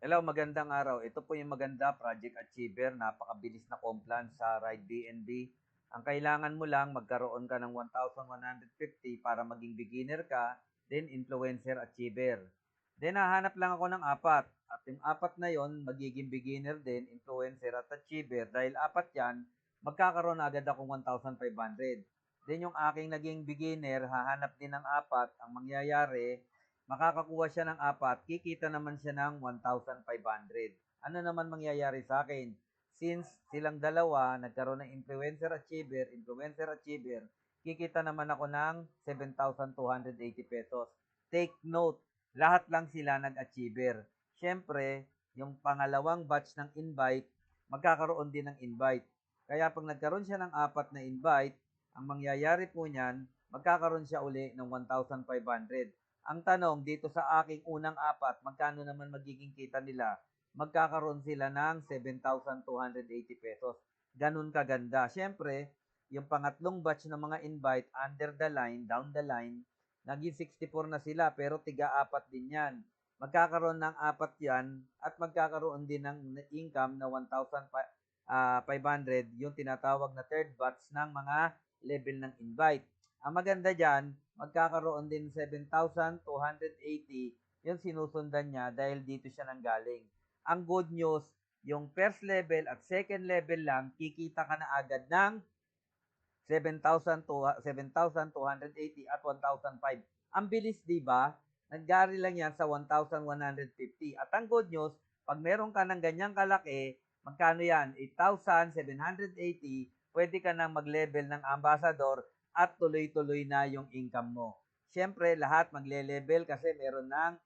Hello, magandang araw. Ito po yung maganda, Project Achiever. Napakabilis na complan sa Ride BNB. Ang kailangan mo lang, magkaroon ka ng 1,150 para maging beginner ka, then influencer achiever. Then hahanap lang ako ng apat. At yung apat na yon, magiging beginner din, influencer at achiever. Dahil apat yan, magkakaroon agad akong 1,500. Then yung aking naging beginner, hahanap din ng apat. Ang mangyayari, makakakuha siya ng apat, kikita naman siya ng 1,500. Ano naman mangyayari sa akin? Since silang dalawa, nagkaroon ng influencer achiever, kikita naman ako ng 7,280 pesos. Take note, lahat lang sila nag-achiever. Siyempre, yung pangalawang batch ng invite, magkakaroon din ng invite. Kaya pag nagkaroon siya ng apat na invite, ang mangyayari po niyan, magkakaroon siya uli ng 1,500. Ang tanong, dito sa aking unang apat, magkano naman magiging kita nila? Magkakaroon sila ng 7,280 pesos. Ganun kaganda. Siyempre, yung pangatlong batch ng mga invite, under the line, down the line, naging 64 na sila, pero tiga-apat din yan. Magkakaroon ng apat yan, at magkakaroon din ng income na 1,500, yung tinatawag na third batch ng mga level ng invite. Ang maganda dyan, magkakaroon din 7,280 yung sinusundan niya dahil dito siya nanggaling. Ang good news, yung first level at second level lang, kikita ka na agad ng 7,280 at 1,005. Ang bilis, di ba? Nanggari lang yan sa 1,150. At ang good news, pag meron ka ng ganyang kalaki, magkano yan? 8,780, pwede ka nang mag-level ng ambassador at tuloy-tuloy na yung income mo. Siyempre, lahat magle-level kasi meron ng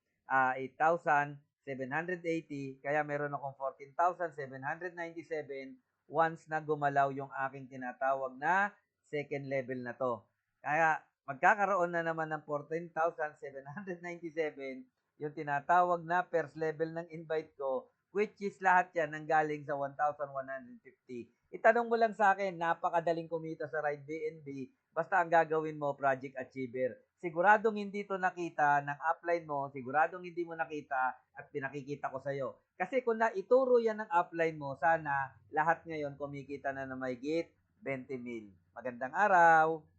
8,780, kaya meron akong 14,797 once na gumalaw yung aking tinatawag na second level na to. Kaya magkakaroon na naman ng 14,797 yung tinatawag na first level ng invite ko, which is lahat yan nanggaling sa 1,150. Itanong mo lang sa akin, napakadaling kumita sa Ride BNB, basta ang gagawin mo, Project Achiever. Siguradong hindi to nakita ng upline mo, siguradong hindi mo nakita at pinakikita ko sa'yo. Kasi kung naituro yan ng upline mo, sana lahat ngayon kumikita na mahigit 20 mil. Magandang araw!